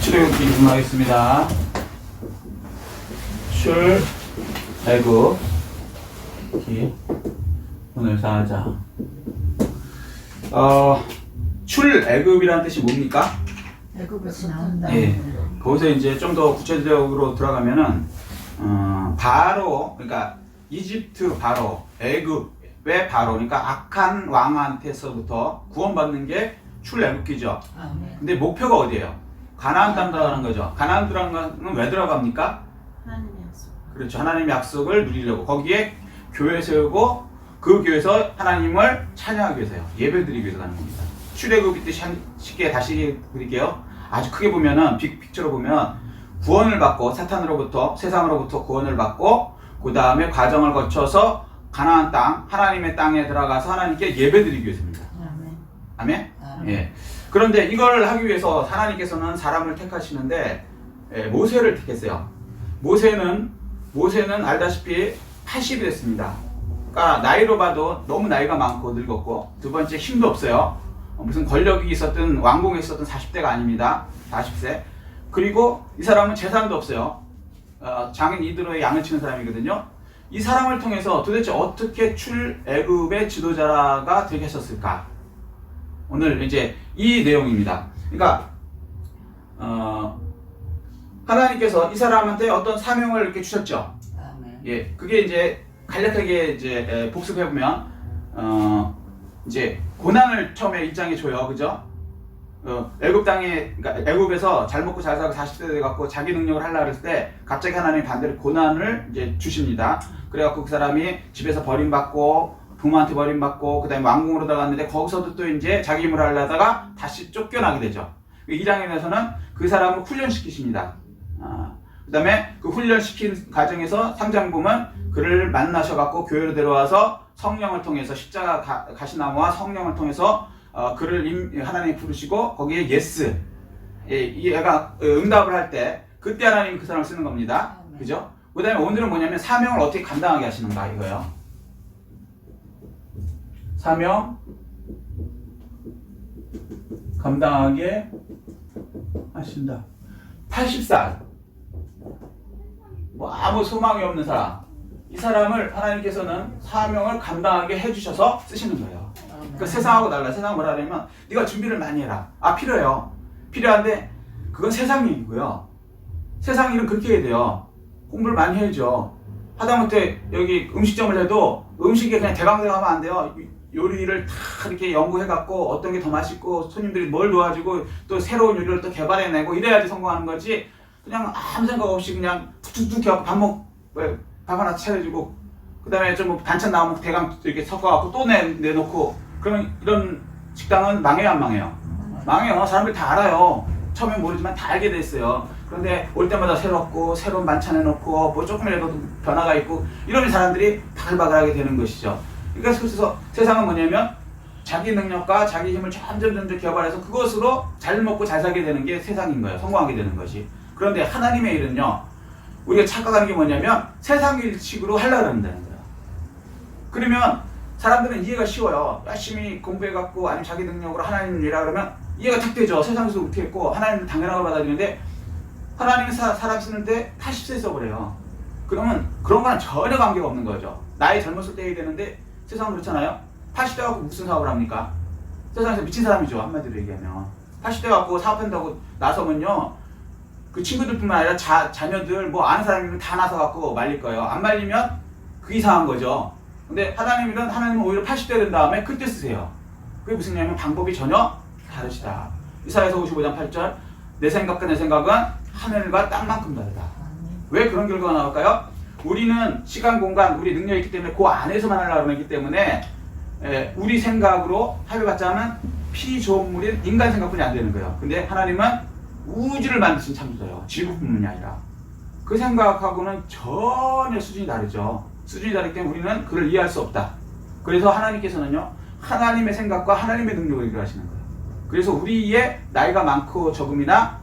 출애굽기 질문하겠습니다. 출애굽기 오늘 4장. 출애굽이라는 뜻이 뭡니까? 애굽에서 나온다. 예. 거기서 이제 좀 더 구체적으로 들어가면은 바로, 그러니까 이집트 바로, 애굽의 바로, 그러니까 악한 왕한테서부터 구원받는 게 출애굽기죠. 근데 목표가 어디예요? 가나안 땅 들어가는 거죠. 가나안 들어가는 왜 들어갑니까? 하나님의 약속. 그렇죠. 하나님의 약속을 누리려고 거기에 교회 세우고 그 교회에서 하나님을 찬양하기 위해서요. 예배드리기 위해서 가는 겁니다. 출애굽이 뜻이 쉽게 다시 드릴게요. 아주 크게 보면은 빅픽처로 보면 구원을 받고 사탄으로부터 세상으로부터 구원을 받고 그 다음에 과정을 거쳐서 가나안 땅 하나님의 땅에 들어가서 하나님께 예배드리기 위해서입니다. 아멘. 예. 그런데 이걸 하기 위해서 하나님께서는 사람을 택하시는데 모세를 택했어요. 모세는 알다시피 80이 됐습니다. 그러니까 나이로 봐도 너무 나이가 많고 늙었고, 두 번째 힘도 없어요. 무슨 권력이 있었던 왕궁에 있었던 40대가 아닙니다. 40세. 그리고 이 사람은 재산도 없어요. 장인 이드로의 양을 치는 사람이거든요. 이 사람을 통해서 도대체 어떻게 출애굽의 지도자가 되게 하셨을까? 오늘 이제 이 내용입니다. 그러니까 하나님께서 이 사람한테 어떤 사명을 이렇게 주셨죠. 예, 그게 이제 간략하게 이제 복습해 보면 이제 고난을 처음에 1장에 줘요, 그죠? 애굽 땅에, 그러니까 애굽에서 잘 먹고 잘 살고 40대 돼 갖고 자기 능력을 하려고 했을 때 갑자기 하나님이 반대로 고난을 이제 주십니다. 그래갖고 그 사람이 집에서 버림받고 부모한테 버림받고 그 다음에 왕궁으로 들어갔는데 거기서도 또 이제 자기 힘을 하려다가 다시 쫓겨나게 되죠. 이 장에서는 그 사람을 훈련시키십니다. 그 다음에 그 훈련시킨 과정에서 3장 보면 그를 만나셔갖고 교회로 데려와서 성령을 통해서 십자가 가시나무와 성령을 통해서 그를 하나님이 부르시고 거기에 예스, 얘가 응답을 할 때 그때 하나님이 그 사람을 쓰는 겁니다. 그죠? 그 다음에 오늘은 뭐냐면 사명을 어떻게 감당하게 하시는가 이거예요. 사명 감당하게 하신다. 80살 뭐 아무 소망이 없는 사람, 이 사람을 하나님께서는 사명을 감당하게 해주셔서 쓰시는 거예요. 그러니까 세상하고 달라. 세상은 뭐라 하냐면 네가 준비를 많이 해라. 필요해요. 필요한데 그건 세상 일이고요. 세상 일은 그렇게 해야 돼요. 공부를 많이 해야죠. 하다못해 여기 음식점을 해도 음식에 그냥 대강대강 하면 안 돼요. 요리를 다 이렇게 연구해갖고 어떤 게 더 맛있고 손님들이 뭘 도와주고 또 새로운 요리를 또 개발해내고 이래야지 성공하는 거지. 그냥 아무 생각 없이 그냥 툭툭툭 해갖고 밥 하나 차려주고 그 다음에 좀 반찬 나오면 대강 이렇게 섞어갖고 또 내놓고 그러면 이런 식당은 망해요, 안 망해요? 망해요. 사람들이 다 알아요. 처음엔 모르지만 다 알게 됐어요. 그런데 올 때마다 새롭고 새로운 반찬 해놓고 뭐 조금이라도 변화가 있고 이러면 사람들이 바글바글하게 되는 것이죠. 그러니까 그래서 세상은 뭐냐면 자기 능력과 자기 힘을 점점 개발해서 그것으로 잘 먹고 잘 살게 되는 게 세상인 거예요. 성공하게 되는 것이. 그런데 하나님의 일은요, 우리가 착각하는 게 뭐냐면 세상 일식으로 하려고 한다는 거예요. 그러면 사람들은 이해가 쉬워요. 열심히 공부해갖고 아니면 자기 능력으로 하나님 일이라 그러면 이해가 탁 되죠. 세상에서 그렇게 했고 하나님은 당연하게 받아들이는데 하나님이 사람 쓰는데 80세 써버려요. 그러면 그런 거랑 전혀 관계가 없는 거죠. 나이 젊었을 때 해야 되는데 세상은 그렇잖아요. 80대 갖고 무슨 사업을 합니까? 세상에서 미친 사람이죠. 한마디로 얘기하면 80대 갖고 사업한다고 나서면요, 그 친구들뿐만 아니라 자녀들 뭐 아는 사람이면 다 나서 갖고 말릴 거예요. 안 말리면 그 이상한 거죠. 근데 하나님은 오히려 80대 된 다음에 그때 쓰세요. 그게 무슨 얘기냐면 방법이 전혀 다르시다. 이사야서 55장 8절 내 생각과 내 생각은 하늘과 땅만큼 다르다. 왜 그런 결과가 나올까요? 우리는 시간, 공간, 우리 능력이 있기 때문에 그 안에서만 하려고 하기 때문에 우리 생각으로 합의받자면 피조물인 인간 생각뿐이 안 되는 거예요. 근데 하나님은 우주를 만드신 창조자예요. 지구뿐만이 아니라. 그 생각하고는 전혀 수준이 다르죠. 수준이 다르기 때문에 우리는 그를 이해할 수 없다. 그래서 하나님께서는요, 하나님의 생각과 하나님의 능력을 일하시는 거예요. 그래서 우리의 나이가 많고 적음이나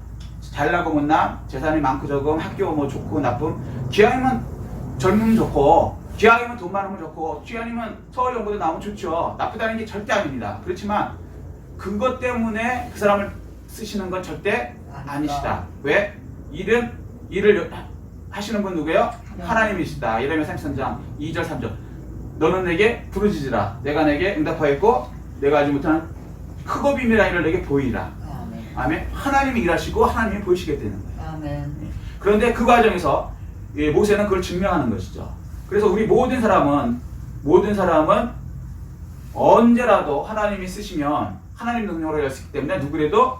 잘나고 못남, 재산이 많고 적음, 학교 뭐 좋고 나쁨, 기왕이면 젊으면 좋고, 기왕이면 돈 많으면 좋고, 기왕이면 서울연구대 나오면 좋죠. 나쁘다는 게 절대 아닙니다. 그렇지만 그것 때문에 그 사람을 쓰시는 건 절대 아니시다. 왜? 일을 하시는 분 누구예요? 하나님이시다. 이러면 33장 2절 3절 너는 내게 부르짖으라. 내가 내게 응답하였고 내가 알지 못하는 크고 비밀한 일을 내게 보이라. 아멘. 아멘. 하나님이 일하시고 하나님이 보이시게 되는 거예요. 아멘. 그런데 그 과정에서 모세는 그걸 증명하는 것이죠. 그래서 우리 모든 사람은 언제라도 하나님이 쓰시면 하나님 능력으로 할 수 있기 때문에 누구라도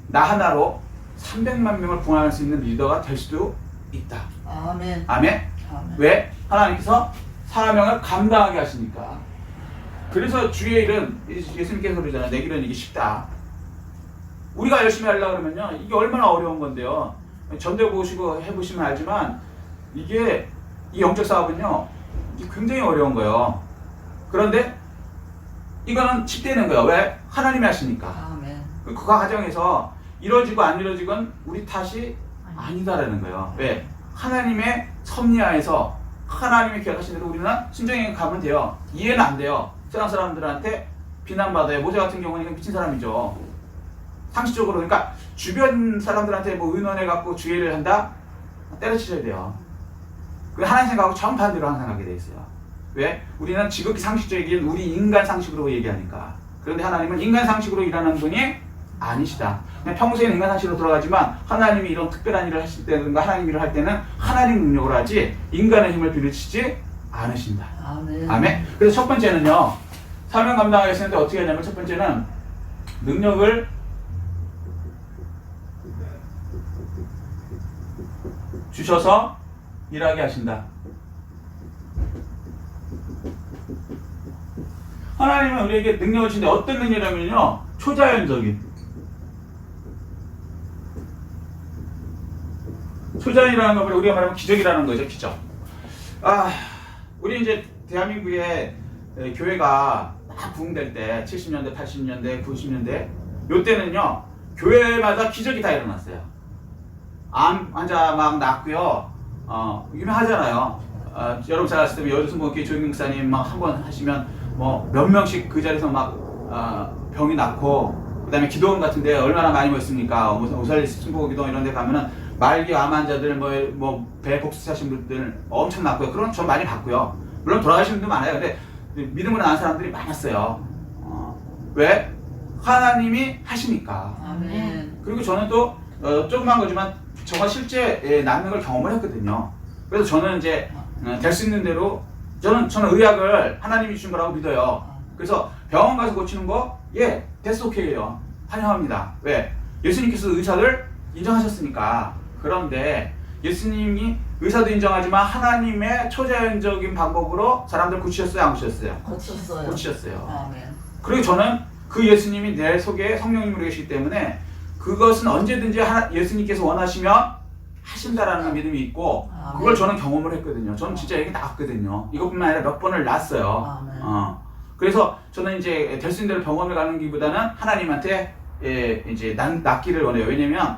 나 하나로 300만 명을 구원할 수 있는 리더가 될 수도 있다. 아멘. 아멘. 아멘. 왜? 하나님께서 사명을 감당하게 하시니까. 그래서 주의 일은 예수님께서 그러잖아요. 내 길은 이게 쉽다. 우리가 열심히 하려고 그러면요. 이게 얼마나 어려운 건데요. 전도 보시고 해보시면 알지만 이게 이 영적 사업은요. 이게 굉장히 어려운 거예요. 그런데 이거는 쉽다는 거예요. 왜? 하나님이 하시니까. 아멘. 그 과정에서 이루어지고 안 이루어지건 우리 탓이 아니다라는 거예요. 왜? 하나님의 섭리하에서 하나님이 계획하신 대로 우리는 순종해 가면 돼요. 이해는 안 돼요. 세상 사람들한테 비난받아요. 모세 같은 경우는 이건 미친 사람이죠. 상식적으로 그러니까 주변 사람들한테 뭐 의논해 갖고 주의를 한다? 때려치셔야 돼요. 그 하나님 생각하고 정반대로 항상 하게 돼 있어요. 왜? 우리는 지극히 상식적인 우리 인간 상식으로 얘기하니까. 그런데 하나님은 인간 상식으로 일하는 분이 아니시다. 그냥 평소에는 인간 상식으로 돌아가지만 하나님이 이런 특별한 일을 하실 때든가 하나님 일을 할 때는 하나님 능력으로 하지 인간의 힘을 빌리치지 않으신다. 아멘. 아멘. 그래서 첫 번째는요. 사명 감당하겠는데 어떻게 하냐면 첫 번째는 능력을 주셔서 일하게 하신다. 하나님은 우리에게 능력을 주는데 어떤 능력이냐면요. 초자연적인. 초자연이라는 건 우리가 말하면 기적이라는 거죠. 기적. 우리 이제 대한민국의 교회가 막 부흥될 때 70년대, 80년대, 90년대 요때는요. 교회마다 기적이 다 일어났어요. 암 환자 막 낫고요. 유명하잖아요. 여러분 잘 아실 텐데 여주순복음교회 조영민 목사님 막 한 번 하시면 뭐 몇 명씩 그 자리에서 막 병이 낫고 그다음에 기도원 같은데 얼마나 많이 모였습니까? 오살리 순복음기도 이런 데 가면은 말기 암 환자들 배 복수하신 분들 엄청 낫고요. 그런 저 많이 봤고요. 물론 돌아가신 분도 많아요. 근데 믿음으로 나은 사람들이 많았어요. 왜? 하나님이 하시니까. 아멘. 그리고 저는 또 조그만 거지만 정말 실제 낫는 걸 경험을 했거든요. 그래서 저는 이제 될 수 있는 대로 저는 의학을 하나님이 주신 거라고 믿어요. 그래서 병원 가서 고치는 거 that's okay예요. 환영합니다. 왜? 예수님께서 의사를 인정하셨으니까. 그런데 예수님이 의사도 인정하지만 하나님의 초자연적인 방법으로 사람들 고치셨어요? 안 고치셨어요? 고쳤어요. 고치셨어요. 아멘. 그리고 저는 그 예수님이 내 속에 성령님으로 계시기 때문에 그것은 언제든지 예수님께서 원하시면 하신다라는 믿음이 있고 그걸 저는 경험을 했거든요. 저는 진짜 이게 나았거든요. 이것뿐만 아니라 몇 번을 낳았어요. 아멘. 그래서 저는 이제 될 수 있는 대로 병원을 가는 기보다는 하나님한테 이제 낫기를 원해요. 왜냐면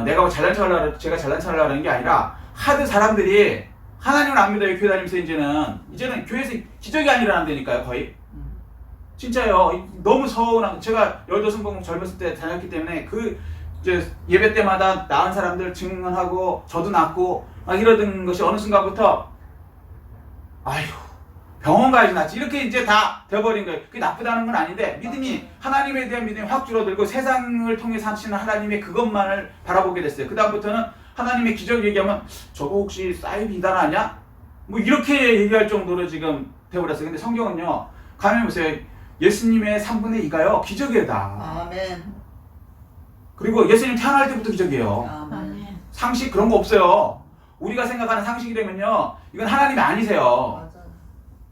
제가 잘난 척 하려고 하는 게 아니라 하도 사람들이 하나님을 안 믿어요. 교회 다니면서 이제는 교회에서 기적이 안 일어난다니까요. 거의. 진짜요. 너무 서운한 제가 열도순복음 젊었을 때 다녔기 때문에 이제 예배 때마다 나은 사람들 증언하고 저도 낫고 막 이러던 것이 어느 순간부터 아휴 병원 가야지 낫지 이렇게 이제 다 돼버린 거예요. 그게 나쁘다는 건 아닌데 믿음이 하나님에 대한 믿음이 확 줄어들고 세상을 통해서 하시는 하나님의 그것만을 바라보게 됐어요. 그 다음부터는 하나님의 기적을 얘기하면 저거 혹시 사이비 이단 아니야? 뭐 이렇게 얘기할 정도로 지금 돼버렸어요. 근데 성경은요 가면 보세요. 예수님의 3분의 2가요 기적이에요 다. 아멘. 그리고 예수님 태어날 때부터 기적이에요. 아멘. 상식 그런 거 없어요. 우리가 생각하는 상식이라면요 이건 하나님이 아니세요. 맞아요.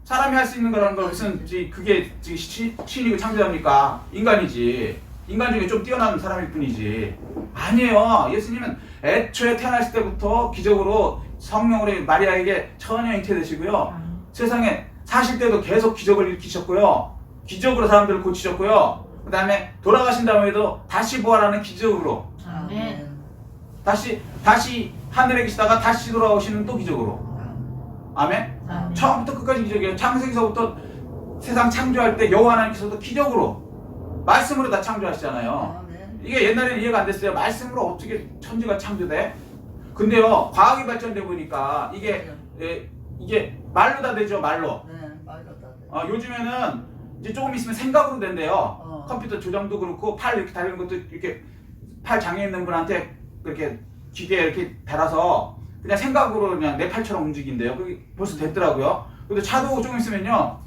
사람이 할 수 있는 거라는 건 무슨 그게 신이고 창조합니까? 인간이지. 인간 중에 좀 뛰어난 사람일 뿐이지. 아니에요. 예수님은 애초에 태어났을 때부터 기적으로 성령으로 마리아에게 처녀 잉태되시고요. 세상에 사실 때도 계속 기적을 일으키셨고요. 기적으로 사람들을 고치셨고요. 그 다음에 돌아가신 다음에도 다시 부활하는 기적으로 아멘. 다시 하늘에 계시다가 다시 돌아오시는 또 기적으로. 아멘? 아멘. 처음부터 끝까지 기적이에요. 창세기서부터 세상 창조할 때 여호와 하나님께서도 기적으로 말씀으로 다 창조하시잖아요. 아멘. 이게 옛날에는 이해가 안 됐어요. 말씀으로 어떻게 천지가 창조돼? 근데요, 과학이 발전돼 보니까 이게 말로 다 되죠, 말로. 네, 말로 다 돼. 요즘에는 이제 조금 있으면 생각으로 된대요. 어. 컴퓨터 조정도 그렇고 팔 이렇게 다리는 것도 이렇게 팔 장애 있는 분한테 그렇게 기계에 이렇게 달아서 그냥 생각으로 그냥 내 팔처럼 움직인대요. 그게 벌써 됐더라고요. 근데 차도 조금 있으면요,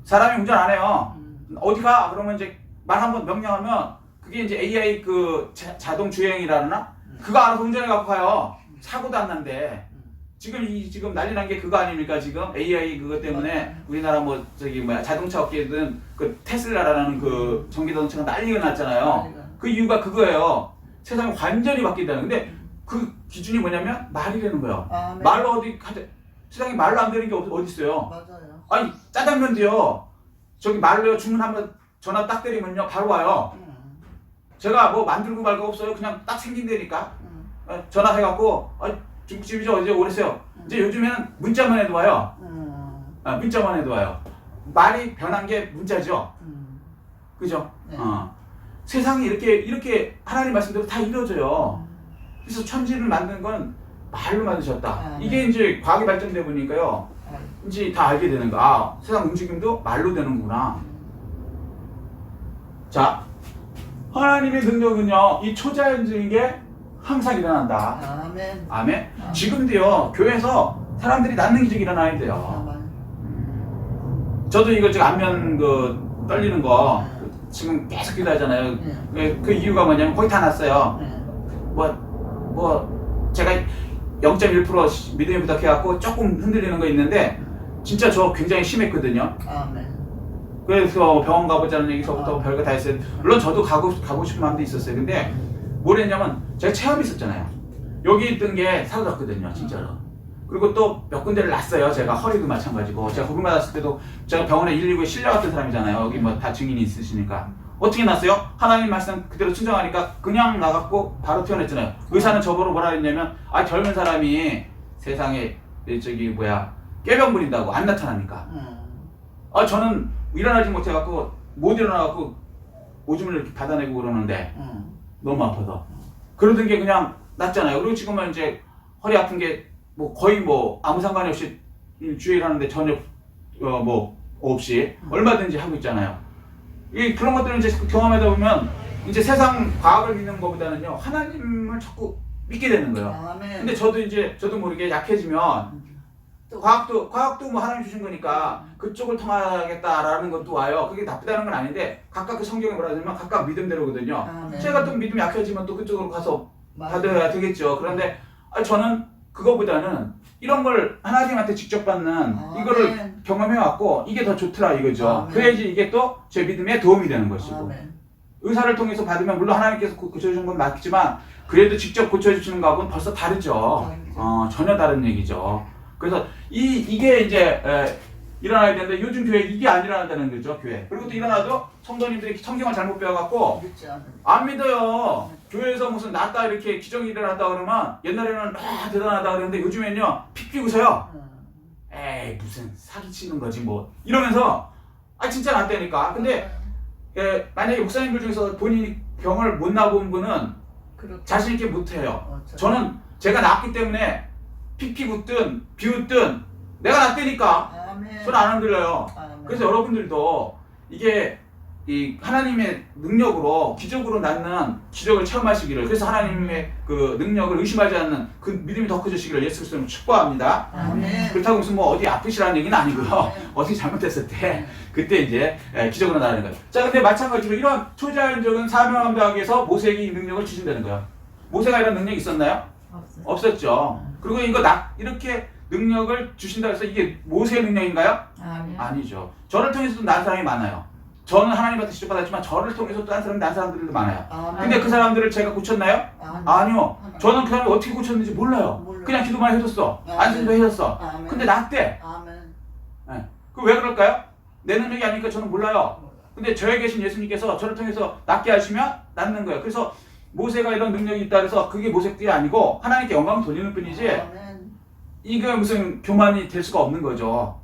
사람이 운전 안 해요. 어디 가? 그러면 이제 말 한번 명령하면 그게 이제 AI 그 자동 주행이라나? 그거 알아서 운전해 갖고 가요. 사고도 안 난대. 지금 난리 난 게 그거 아닙니까? 지금 AI 그것 때문에 우리나라 뭐 저기 뭐야 자동차 업계든 그 테슬라라는 그 전기 자동차가 난리가 났잖아요. 그 이유가 그거예요. 세상이 완전히 바뀐다는. 근데 그 기준이 뭐냐면 말이라는 거예요. 아멘. 말로 어디 세상에 말로 안 되는 게 어디 있어요? 맞아요. 아니 짜장면도요. 저기 말로요 주문하면 전화 딱 때리면요 바로 와요. 제가 뭐 만들고 말 거 없어요. 그냥 딱 생긴다니까. 전화해갖고 중국집이죠 어제 오랬어요. 이제 요즘에는 문자만 해도 와요. 문자만 해도 와요. 말이 변한 게 문자죠. 그죠? 네. 세상이 이렇게 하나님 말씀대로 다 이루어져요. 그래서 천지를 만든 건 말로 만드셨다. 이게 이제 과학이 발전돼 보니까요. 이제 다 알게 되는 거야. 아, 세상 움직임도 말로 되는구나. 자, 하나님의 능력은요, 이 초자연적인 게 항상 일어난다. 아멘. 아멘. 지금도요, 교회에서 사람들이 낳는 기적이 일어나야 돼요. 아멘. 저도 이거 지금 안면 그 떨리는 거 지금 계속 기도하잖아요. 그 이유가 뭐냐면 거의 다 났어요. 제가 0.1% 믿음이 부탁해갖고 조금 흔들리는 거 있는데 진짜 저 굉장히 심했거든요. 아멘. 그래서 병원 가보자는 얘기서부터 별거 다 했어요. 물론 저도 가고 싶은 마음도 있었어요. 근데 뭘 했냐면 제가 체험이 있었잖아요. 여기 있던 게 사라졌거든요, 진짜로. 그리고 또 몇 군데를 났어요. 제가 허리도 마찬가지고. 제가 거기 맞았을 때도 제가 병원에 119에 실려갔던 사람이잖아요. 여기 뭐 다 증인이 있으시니까. 어떻게 났어요? 하나님 말씀 그대로 순종하니까 그냥 나갔고 바로 퇴원했잖아요. 의사는 저보고 뭐라 했냐면 젊은 사람이 세상에 깨병 부린다고 안 나타나니까. 저는 일어나지 못해갖고 못 일어나갖고 오줌을 이렇게 받아내고 그러는데 너무 아파서 그러던 게 그냥 낫잖아요. 그리고 지금은 이제 허리 아픈 게 뭐 거의 뭐 아무 상관이 없이 주일 하는데 전혀 뭐 없이 얼마든지 하고 있잖아요. 그런 것들을 이제 경험하다 보면 이제 세상 과학을 믿는 것보다는요 하나님을 자꾸 믿게 되는 거예요. 아멘. 근데 저도 모르게 약해지면 과학도 뭐 하나님 주신 거니까 그쪽을 통하겠다라는 것도 와요. 그게 나쁘다는 건 아닌데 각각 그 성경에 뭐라 하냐면 각각 믿음대로거든요. 아멘. 제가 또 믿음이 약해지면 또 그쪽으로 가서 받아야 되겠죠. 그런데 저는 그거보다는 이런 걸 하나님한테 직접 받는 이거를 경험해왔고 이게 더 좋더라 이거죠. 그래야지 이게 또 제 믿음에 도움이 되는 것이고. 아멘. 의사를 통해서 받으면 물론 하나님께서 고쳐주는 건 맞지만 그래도 직접 고쳐주시는 거하고는 벌써 다르죠. 전혀 다른 얘기죠. 그래서 이게 이제 일어나야 되는데 요즘 교회 이게 안 일어난다는 거죠. 교회. 그리고 또 일어나도 성도님들이 성경을 잘못 배워갖고 안 믿어요. 교회에서 무슨 낫다 이렇게 기적이 일어났다 그러면 옛날에는 대단하다 그러는데 요즘엔요 픽 끼고서요 에이 무슨 사기치는 거지 뭐 이러면서 진짜 낫다니까. 근데 만약에 목사님들 중에서 본인이 병을 못 나본 분은 자신 있게 못해요. 저는 제가 낫기 때문에 픽 웃든 비웃든 내가 낫다니까 손 안 흔들려요. 그래서 여러분들도 이게 이 하나님의 능력으로 기적으로 낫는 기적을 체험하시기를, 그래서 하나님의 그 능력을 의심하지 않는 그 믿음이 더 커지시기를 예수 그리스도로 축복합니다. 아멘. 그렇다고 무슨 뭐 어디 아프시라는 얘기는 아니고요. 어떻게 잘못했을 때 그때 이제 기적으로 나는 거예요. 자, 근데 마찬가지로 이런 초자연적인 사명 감당하기 위해서 모세에게 이 능력을 주신다는 거예요. 모세가 이런 능력이 있었나요? 없었죠. 그리고 이렇게 능력을 주신다 해서 이게 모세의 능력인가요? 아니죠. 저를 통해서도 난 사람이 많아요. 저는 하나님한테 직접 받았지만 저를 통해서 또 난 사람들도 많아요. 근데 그 사람들을 제가 고쳤나요? 아니요. 저는 그 사람이 어떻게 고쳤는지 몰라요. 그냥 기도만 해줬어. 안수도 해줬어. 근데 낫대. 그 왜 그럴까요? 내 능력이 아니니까 저는 몰라요. 근데 저에 계신 예수님께서 저를 통해서 낫게 하시면 낫는 거예요. 그래서 모세가 이런 능력이 있다 그래서 그게 모세들이 아니고 하나님께 영광을 돌리는 뿐이지 이게 무슨 교만이 될 수가 없는 거죠.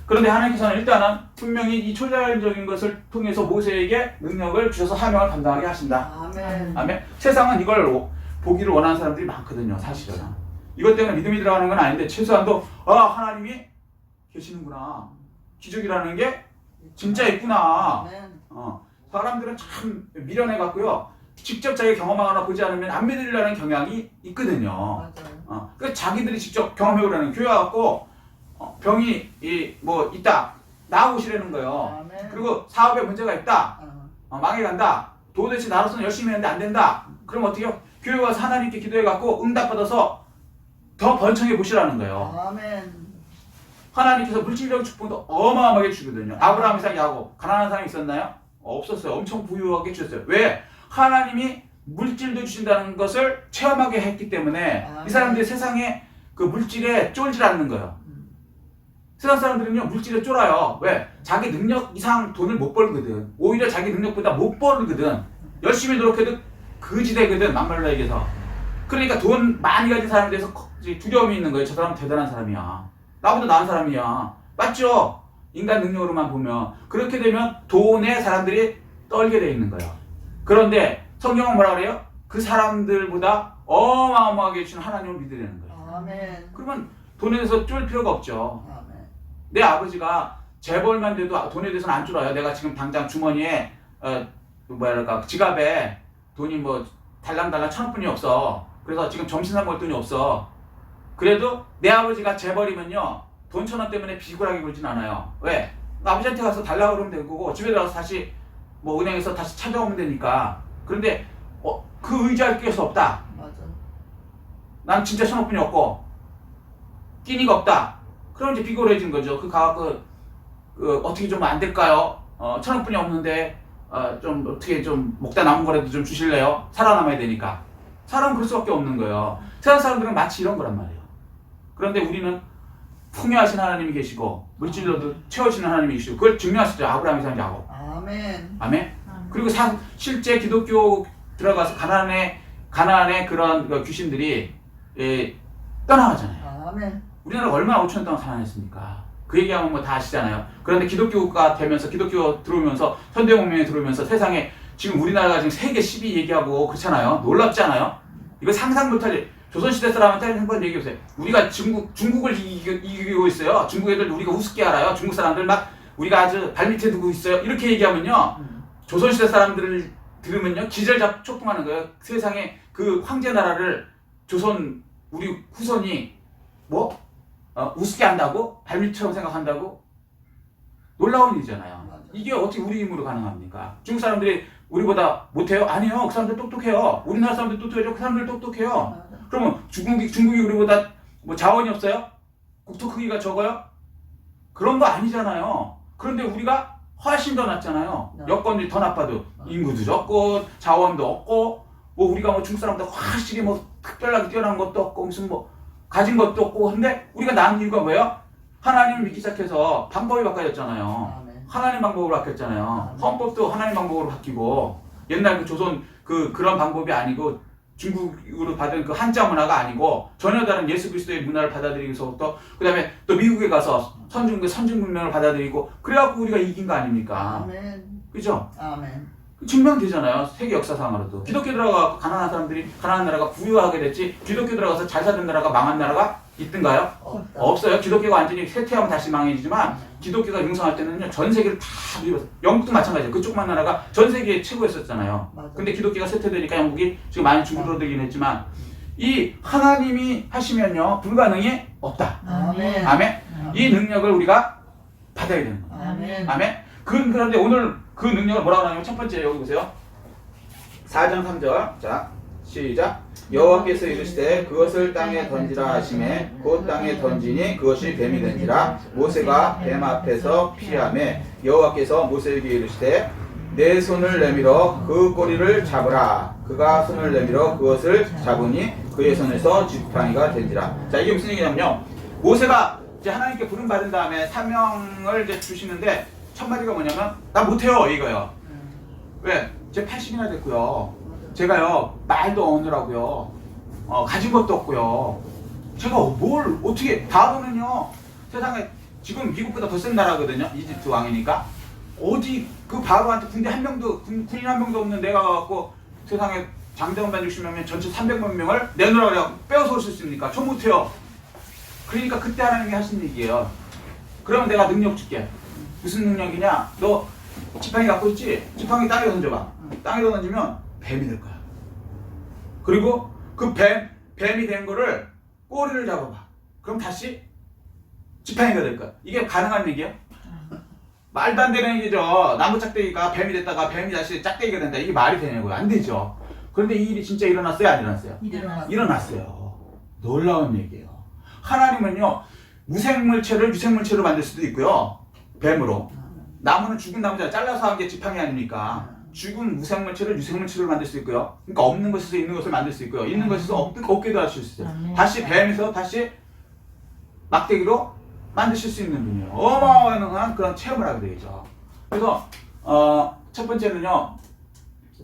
그런데 하나님께서는 일단은 분명히 이 초자연적인 것을 통해서 모세에게 능력을 주셔서 사명을 감당하게 하신다. 아멘. 아멘. 세상은 이걸 보기를 원하는 사람들이 많거든요, 사실은. 이것 때문에 믿음이 들어가는 건 아닌데 최소한도 하나님이 계시는구나. 기적이라는 게 진짜 있구나. 아멘. 사람들은 참 미련해 갖고요. 직접 자기 경험하거나 보지 않으면 안 믿으려는 경향이 있거든요. 맞아요. 그 자기들이 직접 경험해보라는 교회 갖고 병이 있다 나아오시라는 거예요. 아멘. 그리고 사업에 문제가 있다. 어. 망해간다. 도대체 나로서는 열심히 했는데 안 된다. 그럼 어떻게 해요? 교회 와서 하나님께 기도해갖고 응답받아서 더 번창해 보시라는 거예요. 아멘. 하나님께서 물질적 축복도 어마어마하게 주거든요. 아브라함, 이삭, 야곱 가난한 사람이 있었나요? 없었어요. 엄청 부유하게 주셨어요. 왜? 하나님이 물질도 주신다는 것을 체험하게 했기 때문에 이 사람들이 세상에 그 물질에 쫄지 않는 거예요. 세상 사람들은요 물질에 쫄아요. 왜? 자기 능력 이상 돈을 못 벌거든. 오히려 자기 능력보다 못 벌거든. 열심히 노력해도 거지 되거든. 막말로 얘기해서. 그러니까 돈 많이 가진 사람에 대해서 두려움이 있는 거예요. 저 사람은 대단한 사람이야. 나보다 나은 사람이야. 맞죠? 인간 능력으로만 보면. 그렇게 되면 돈에 사람들이 떨게 돼 있는 거예요. 그런데 성경은 뭐라 그래요? 그 사람들보다 어마어마하게 주신 하나님을 믿으려는 거예요. 아멘. 그러면 돈에 대해서 쫄 필요가 없죠. 아멘. 내 아버지가 재벌만 돼도 돈에 대해서는 안 쫄아요. 내가 지금 당장 주머니에 지갑에 돈이 달랑달랑 1,000원뿐이 없어. 그래서 지금 점심 사 먹을 돈이 없어. 그래도 내 아버지가 재벌이면요 돈 1,000원 때문에 비굴하게 굴진 않아요. 왜? 아버지한테 가서 달라고 그러면 되는 거고 집에 들어가서 다시 은행에서 다시 찾아오면 되니까. 그런데 그 의지할 게 없다. 맞아. 난 진짜 1,000원뿐이 없고 끼니가 없다. 그럼 이제 비굴해진 거죠. 어떻게 좀 안 될까요? 1,000원뿐이 없는데 좀 어떻게 좀 먹다 남은 거라도 좀 주실래요? 살아남아야 되니까. 사람은 그럴 수밖에 없는 거예요. 세상 사람들은 마치 이런 거란 말이에요. 그런데 우리는 풍요하신 하나님이 계시고 물질로도 채우시는 하나님이 계시고 그걸 증명하시죠. 아브라함, 이삭, 야곱. 아멘. 아멘. 그리고 실제 기독교 들어가서 가나안의 그런 귀신들이 떠나가잖아요. 아멘. 우리나라가 얼마나 5천 년 동안 가난했습니까? 그 얘기하면 다 아시잖아요. 그런데 기독교가 되면서 기독교 들어오면서 현대문명에 들어오면서 세상에 지금 우리나라가 지금 세계 10위 얘기하고 그렇잖아요. 놀랍지 않아요? 이거 상상 못할 조선시대 사람한테 한번 얘기해보세요. 우리가 중국을 이기고 있어요. 중국 애들 우리가 우습게 알아요. 중국 사람들 막 우리가 아주 발밑에 두고 있어요. 이렇게 얘기하면요. 조선시대 사람들을 들으면요. 기절초풍하는 거예요. 세상에 그 황제 나라를 우리 후손이 우습게 한다고? 발밑처럼 생각한다고? 놀라운 일이잖아요. 이게 어떻게 우리 힘으로 가능합니까? 중국 사람들이 우리보다 못해요? 아니요. 그 사람들 똑똑해요. 우리나라 사람들 똑똑해요. 그 사람들 똑똑해요. 그러면 중국이 우리보다 자원이 없어요? 국토 크기가 적어요? 그런 거 아니잖아요. 그런데 우리가 훨씬 더 낫잖아요. 여건이 더 나빠도 인구도 적고 자원도 없고 우리가 중국 사람보다 훨씬 특별하게 뛰어난 것도 없고 무슨 가진 것도 없고 근데 우리가 나은 이유가 뭐예요? 하나님을 믿기 시작해서 방법이 바뀌어졌잖아요. 하나님 방법으로 바뀌었잖아요. 헌법도 하나님 방법으로 바뀌고 옛날 그 조선 그런 방법이 아니고 중국으로 받은 그 한자 문화가 아니고 전혀 다른 예수 그리스도의 문화를 받아들이고서부터 그 다음에 또 미국에 가서 선진 문명을 받아들이고 그래갖고 우리가 이긴 거 아닙니까? 아멘. 그죠? 아멘. 증명되잖아요. 세계 역사상으로도. 기독교 들어가서 가난한 사람들이 가난한 나라가 부유하게 됐지 기독교 들어가서 잘 사는 나라가 망한 나라가 있던가요? 없어요. 기독교가 완전히 쇠퇴하면 다시 망해지지만 기독교가 융성할 때는요 전 세계를 다 누렸어요. 영국도 마찬가지예요. 그쪽만 나라가 전 세계에 최고였었잖아요. 근데 기독교가 쇠퇴되니까 영국이 지금 많이 줄어들긴 했지만 이 하나님이 하시면요 불가능이 없다. 아멘. 아멘. 이 능력을 우리가 받아야 되는 거예요. 아멘. 아멘. 그런데 오늘 그 능력을 뭐라고 하냐면 첫 번째 여기 보세요. 4장 3절. 자, 시작. 여호와께서 이르시되 그것을 땅에 던지라 하시매 곧 땅에 던지니 그것이 뱀이 된지라 모세가 뱀 앞에서 피하매 여호와께서 모세에게 이르시되 내 손을 내밀어 그 꼬리를 잡으라. 그가 손을 내밀어 그것을 잡으니 그의 손에서 지팡이가 된지라. 자, 이게 무슨 얘기냐면요. 모세가 이제 하나님께 부름받은 다음에 사명을 이제 주시는데 첫 마디가 뭐냐면 나 못해요 이거요. 왜? 제 80이나 됐고요. 제가요 말도 없느라고요. 가진 것도 없고요. 제가 뭘 어떻게 바로는요 세상에 지금 미국보다 더 센 나라거든요. 이집트 왕이니까. 어디 그 바로한테 군대 한 명도 군인 한 명도 없는 내가 가갖고 세상에 장대원단 60몇 명 전체 300만 명을 내놓으라고 그래갖고 빼앗아 오실 수 있습니까? 저 못해요. 그러니까 그때 하나님이 하신 얘기예요. 그러면 내가 능력 줄게. 무슨 능력이냐? 너 지팡이 갖고 있지? 지팡이 땅에 던져봐. 땅에 던지면 뱀이 될 거야. 그리고 그 뱀이 된 거를 꼬리를 잡아봐. 그럼 다시 지팡이가 될 거야. 이게 가능한 얘기야? 말도 안 되는 얘기죠. 나무 짝대기가 뱀이 됐다가 뱀이 다시 짝대기가 된다. 이게 말이 되냐고요? 안 되죠. 그런데 이 일이 진짜 일어났어요? 안 일어났어요? 일어났어요. 놀라운 얘기예요. 하나님은요, 무생물체를 유생물체로 만들 수도 있고요. 뱀으로. 나무는 죽은 나무잖아요. 잘라서 한 게 지팡이 아닙니까? 죽은 무생물체를 유생물체로 만들 수 있고요. 그러니까 없는 것에서 있는 것을 만들 수 있고요. 있는 것에서 없게도 하실 수 있어요. 다시 뱀에서 다시 막대기로 만드실 수 있는 분이에요. 어마어마한 그런 체험을 하게 되죠. 그래서 첫 번째는요,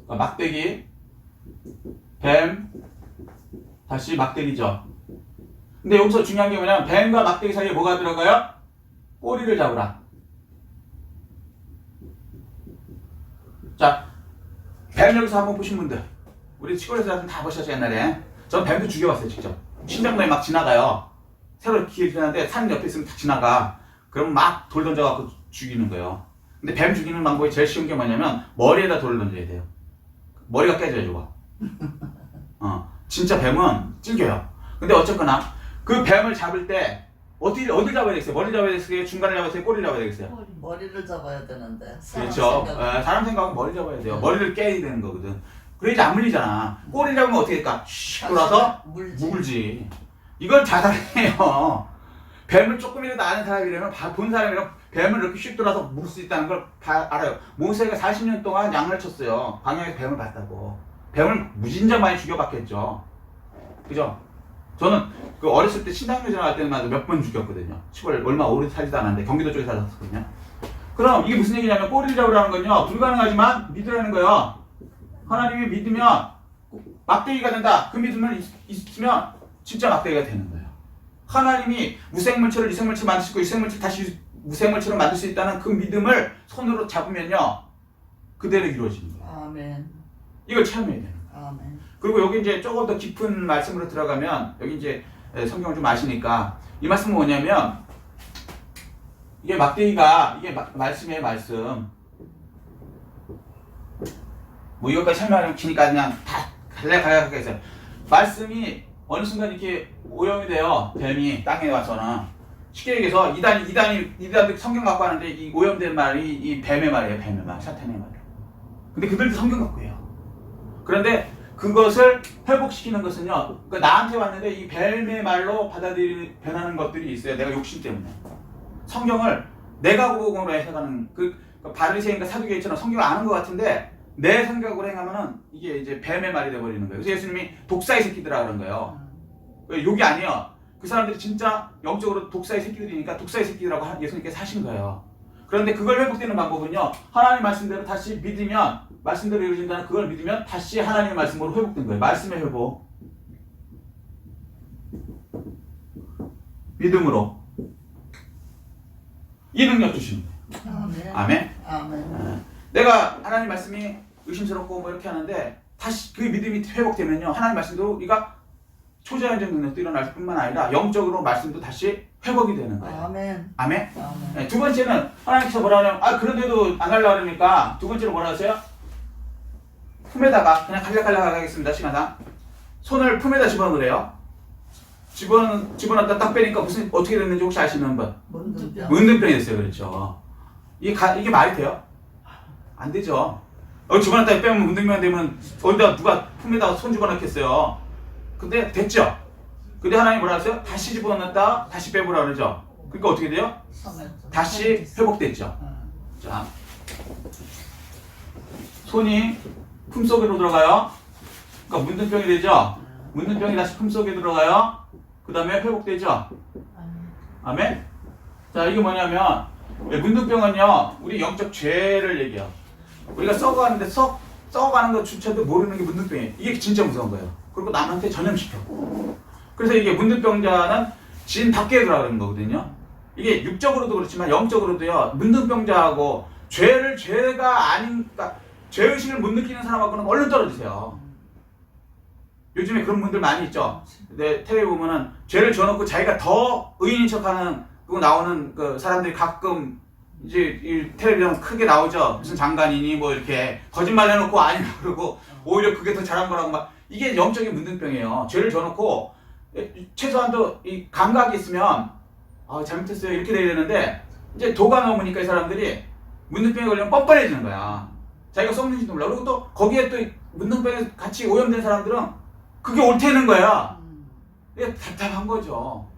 막대기, 뱀, 다시 막대기죠. 근데 여기서 중요한 게 뭐냐면 뱀과 막대기 사이에 뭐가 들어가요? 꼬리를 잡으라. 자, 뱀 여기서 한번 보신 분들, 우리 시골에서 다 보셨죠 옛날에. 전 뱀도 죽여봤어요 직접. 신장로에 막 지나가요. 새로 길 지나는데 산 옆에 있으면 딱 지나가. 그럼 막 돌 던져갖고 죽이는 거예요. 근데 뱀 죽이는 방법이 제일 쉬운 게 뭐냐면 머리에다 돌을 던져야 돼요. 머리가 깨져요 저거. 진짜 뱀은 찔겨요. 근데 어쨌거나 그 뱀을 잡을 때 어딜 잡아야 되겠어요? 머리 잡아야 되겠어요? 중간에 잡아야 되겠어요? 꼬리를 잡아야 되겠어요? 머리를 잡아야 되는데. 그렇죠. 사람 생각은 머리 잡아야 돼요. 머리를 깨야 되는 거거든. 그래야지 안 물리잖아. 꼬리 잡으면 어떻게 될까? 슉 돌아서 물지. 이건 자살이에요. 뱀을 조금이라도 아는 사람이라면 본 사람이라면 뱀을 이렇게 슉 돌아서 물 수 있다는 걸 다 알아요. 모세가 40년 동안 양을 쳤어요. 광야에서 뱀을 봤다고. 뱀을 무진장 많이 죽여봤겠죠. 그죠? 저는 그 어렸을 때 신당교 지나갈 때만 몇 번 죽였거든요. 시골 얼마 오래 살지도 않았는데 경기도 쪽에 살았거든요. 그럼 이게 무슨 얘기냐면 꼬리를 잡으라는 건요, 불가능하지만 믿으라는 거예요. 하나님이 믿으면 막대기가 된다. 그 믿음을 있으면 진짜 막대기가 되는 거예요. 하나님이 무생물체를 유생물체로 만들 수 있고 유생물체를 다시 무생물체로 만들 수 있다는 그 믿음을 손으로 잡으면요, 그대로 이루어지는 거예요. 아멘. 이걸 체험해야 되는 거예요. 아멘. 그리고 여기 이제 조금 더 깊은 말씀으로 들어가면, 여기 이제 성경을 좀 아시니까 이 말씀은 뭐냐면, 이게 막대기가, 이게 말씀이에요, 말씀. 뭐 이것까지 설명하면 기니까 그냥 다 간략하게 해서, 말씀이 어느 순간 이렇게 오염이 돼요. 뱀이 땅에 와서는. 쉽게 얘기해서 이단이 성경 갖고 하는데 이 오염된 말이 이 뱀의 말이에요. 뱀의 말, 사탄의 말. 근데 그들도 성경 갖고 해요. 그런데 그것을 회복시키는 것은요, 그러니까 나한테 왔는데 이 뱀의 말로 변하는 것들이 있어요. 내가 욕심 때문에. 성경을 내가 복음으로 해석하는 그 바리새인과 사두개인처럼 성경을 아는 것 같은데 내 생각으로 행하면은 이게 이제 뱀의 말이 돼버리는 거예요. 그래서 예수님이 독사의 새끼들이라 그런 거예요. 욕이 아니에요. 그 사람들이 진짜 영적으로 독사의 새끼들이니까 독사의 새끼들이라고 예수님께서 하신 거예요. 그런데 그걸 회복되는 방법은요, 하나님 말씀대로 다시 믿으면, 말씀대로 이루어진다는 그걸 믿으면 다시 하나님의 말씀으로 회복된 거예요. 말씀의 회복. 믿음으로. 이 능력 주시는 거예요. 아멘. 아멘. 아멘. 내가 하나님 말씀이 의심스럽고 뭐 이렇게 하는데 다시 그 믿음이 회복되면요, 하나님 말씀도 우리가 초자연적 능력도 일어날 뿐만 아니라 영적으로 말씀도 다시 회복이 되는 거예요. 아멘. 아멘. 아멘. 네, 두 번째는 하나님께서 뭐라 하냐면, 그런데도 안 하려고 그러니까 두 번째로 뭐라 하세요? 품에다가, 그냥 간략하게 하겠습니다. 시간상. 손을 품에다 집어넣으래요. 집어넣다 딱 빼니까 어떻게 됐는지 혹시 아시는 분? 문둥병이 됐어요. 그렇죠. 이게 말이 돼요? 안 되죠. 집어넣다 빼면 문둥병이 되면 어디다 누가 품에다가 손 집어넣겠어요. 근데 됐죠. 근데 하나님이 뭐라 하세요? 다시 집어넣었다 다시 빼보라 그러죠. 그러니까 어떻게 돼요? 다시 회복됐죠. 자, 손이 품속으로 들어가요. 그러니까 문둥병이 되죠. 문둥병이 다시 품속에 들어가요. 그 다음에 회복되죠. 아멘. 자, 이게 뭐냐면, 문둥병은요, 우리 영적 죄를 얘기해요. 우리가 썩어가는데 썩어가는 것조차도 모르는 게 문둥병이에요. 이게 진짜 무서운 거예요. 그리고 남한테 전염시켜. 그래서 이게 문둥병자는 진 밖에 들어가는 거거든요. 이게 육적으로도 그렇지만 영적으로도요. 문둥병자하고 죄가 아닌, 그러니까 죄의식을 못 느끼는 사람하고는 얼른 떨어지세요. 요즘에 그런 분들 많이 있죠. 근데 텔레비 보면은 죄를 지어놓고 자기가 더 의인인 척하는 그거 나오는 그 사람들이 가끔 이제 이 텔레비전 크게 나오죠. 무슨 장관이니 뭐 이렇게 거짓말 해놓고 아니라 그러고 오히려 그게 더 잘한 거라고 막 이게 영적인 문둥병이에요. 죄를 지어놓고 최소한도 이 감각이 있으면 아 잘못했어요 이렇게 돼야 되는데 이제 도가 넘으니까 이 사람들이 문둥병에 걸리면 뻔뻔해지는 거야. 자기가 썩는지도 몰라. 그리고 또 거기에 또 문둥병에 같이 오염된 사람들은 그게 옳다는 거야. 이게 답답한 거죠.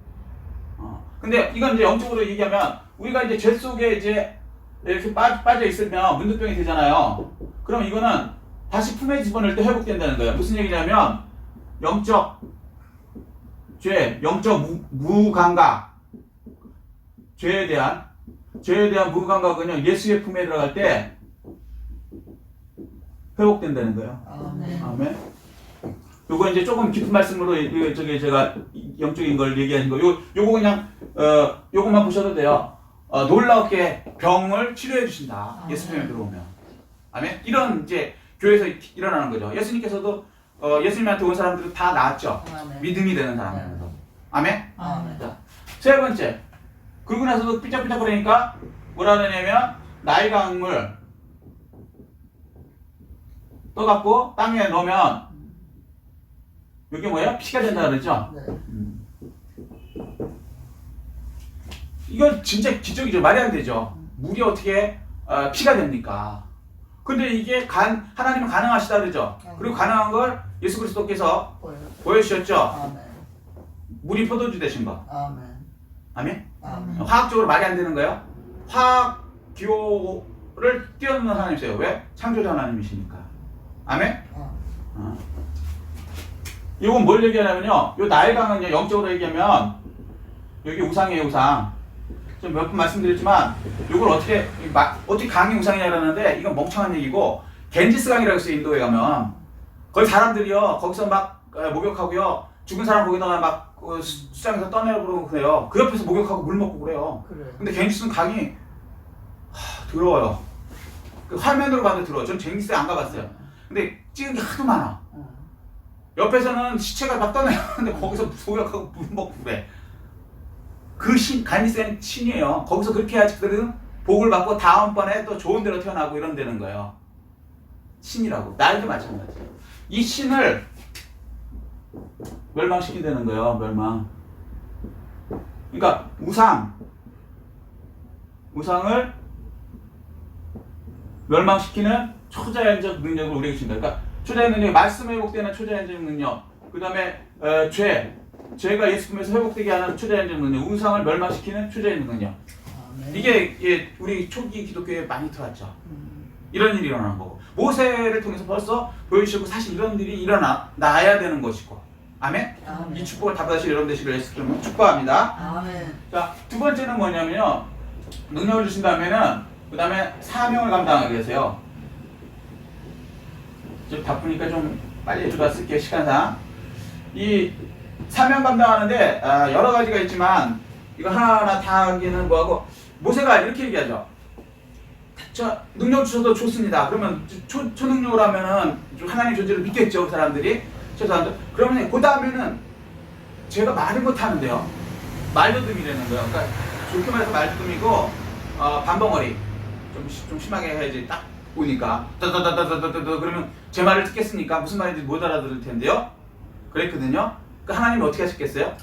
근데 이건 이제 영적으로 얘기하면 우리가 이제 죄 속에 이제 이렇게 빠져 있으면 문둥병이 되잖아요. 그럼 이거는 다시 품에 집어넣을 때 회복된다는 거예요. 무슨 얘기냐면 영적 죄, 영적 무감각, 죄에 대한 무감각은요 예수의 품에 들어갈 때 회복된다는 거예요. 아멘. 요거 이제 조금 깊은 말씀으로 저기 제가 영적인 걸 얘기하는 거. 요거 그냥 요것만 보셔도 돼요. 놀랍게 병을 치료해 주신다. 예수 품에 들어오면. 아멘. 이런 이제 교회에서 일어나는 거죠. 예수님께서도 예수님한테 온 사람들은 다 나았죠. 믿음이 되는 사람이라서. 아멘. 자, 세 번째. 그러고 나서도 삐짝삐짝 거리니까 뭐라 그러냐면 나의 강물 떠갖고 땅에 넣으면 이게 뭐예요? 피가 된다 그러죠? 이건 진짜 기적이죠. 말이 안 되죠. 물이 어떻게 피가 됩니까? 근데 이게 하나님은 가능하시다 그러죠? 그리고 가능한 걸 예수 그리스도께서 보여주셨죠? 물이 포도주 되신 거. 아멘? 화학적으로 말이 안 되는 거예요? 화학 기호를 뛰어넘는 하나님이세요. 왜? 창조자 하나님이시니까. 아멘? 이건 뭘 얘기하냐면요. 요 나의 강은요, 영적으로 얘기하면, 여기 우상이에요, 우상. 좀 몇 번 말씀드렸지만, 요걸 어떻게 강이 우상이냐 그러는데, 이건 멍청한 얘기고, 겐지스 강이라고 있어요, 인도에 가면. 거기 사람들이요, 거기서 막 목욕하고요, 죽은 사람 거기다가 막 수장에서 떠내려 그러고 그래요. 그 옆에서 목욕하고 물 먹고 그래요. 근데 겐지스는 강이, 더러워요. 그 화면으로 봐도 더러워요. 전 겐지스에 안 가봤어요. 근데 찍은 게 하도 많아. 옆에서는 시체가 막 떠내려가는데 거기서 목욕하고 물 먹고 그래. 그 겐지스는 신이에요. 거기서 그렇게 해야지 그들은 복을 받고 다음번에 또 좋은 데로 태어나고 이런 데는 거예요. 신이라고. 나에도 마찬가지예요. 이 신을 멸망시킨다는 거예요. 멸망. 그러니까 우상을 멸망시키는 초자연적 능력을 우리에게 준다. 그러니까 초자연 능력, 말씀에 회복되는 초자연적 능력, 그 다음에 죄가 예수 품에서 회복되게 하는 초자연적 능력, 우상을 멸망시키는 초자연적 능력. 이게 우리 초기 기독교에 많이 들어왔죠. 이런 일이 일어나는 거고, 모세를 통해서 벌써 보여주시고 사실 이런 일이 일어나야 되는 것이고. 아멘? 이 축복을 다 받으실 여러분 되시길 예수 이름으로 축복합니다. 아멘. 자, 두 번째는 뭐냐면요, 능력을 주신 다음에는 그 다음에 사명을 감당하게 되세요. 좀 바쁘니까 좀 빨리 해주다 쓸게요, 시간상. 이 사명 감당하는데 여러 가지가 있지만 이거 하나하나 다 하기는 뭐하고, 모세가 이렇게 얘기하죠. 저 능력 주셔도 좋습니다. 그러면 초능력으로 하면은 하나님 존재를 믿겠죠, 그 사람들이. 최소한도. 그러면 그 다음에는 제가 말을 못하는데요. 말더듬이라는 거예요. 그러니까 좋게 말해서 말더듬이고 반벙어리 좀 심하게 해야지. 딱 보니까 따다다다다다다 그러면 제 말을 듣겠습니까? 무슨 말인지 못 알아들을 텐데요. 그랬거든요. 그러니까 하나님이 어떻게 하셨겠어요?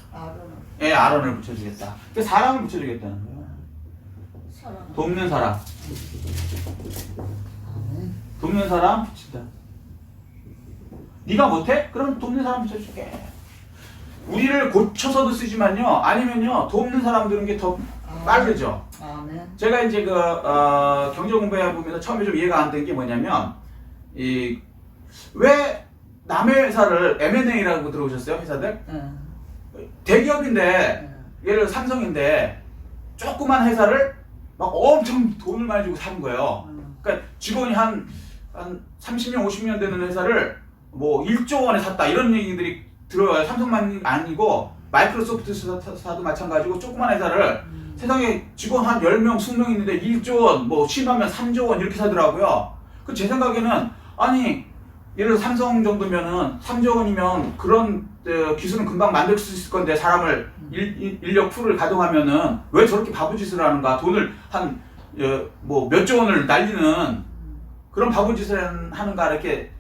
예, 아론을 붙여주겠다. 그러니까 사람을 붙여주겠다는 거예요. 돕는 사람. 돕는 사람 붙인다. 네가 못해? 그럼 돕는 사람 붙여줄게. 우리를 고쳐서도 쓰지만요, 아니면요 돕는 사람들은 게 더 빠르죠. 제가 이제 경제 공부해 보면서 처음에 좀 이해가 안 된 게 뭐냐면, 왜 남의 회사를 M&A라고 들어오셨어요, 회사들? 대기업인데, 예를 들어 삼성인데 조그만 회사를 막 엄청 돈을 많이 주고 사는 거예요. 그러니까 직원이 한 30년, 50년 되는 회사를 뭐 1조 원에 샀다 이런 얘기들이 들어와요. 삼성만 아니고 마이크로소프트 사도 마찬가지고 조그만 회사를 세상에 직원 한 10명, 20명 있는데 1조 원, 뭐 심하면 3조 원 이렇게 사더라고요. 그 제 생각에는 아니 예를 들어 삼성 정도면은 3조 원이면 그런 기술은 금방 만들 수 있을 건데 사람을 인력 풀을 가동하면은 왜 저렇게 바보짓을 하는가? 돈을 한 뭐 몇 조 원을 날리는 그런 바보짓을 하는가 이렇게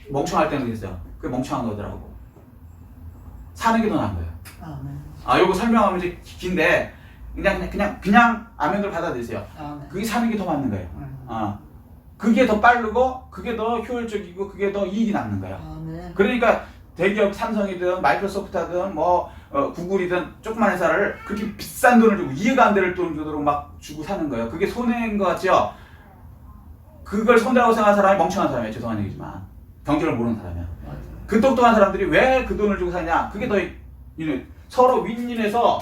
멍청할 때는 있어요. 그게 멍청한 거더라고. 사는 게 더 나은 거예요. 아멘. 아, 요거 설명하면 이제 긴데 그냥 아멘을 받아들이세요. 아멘. 그게 사는 게 더 맞는 거예요. 아, 그게 더 빠르고 그게 더 효율적이고 그게 더 이익이 남는 거예요. 아멘. 그러니까 대기업 삼성이든 마이크로소프트든 뭐 구글이든 조그만 회사를 그렇게 비싼 돈을 주고 이해가 안 될 돈 주도록 막 주고 사는 거예요. 그게 손해인 것 같죠? 그걸 손해라고 생각하는 사람이 멍청한 사람이에요. 죄송한 얘기지만 경제를 모르는 사람이야. 맞아. 그 똑똑한 사람들이 왜 그 돈을 주고 사냐? 그게 더 서로 윈윈해서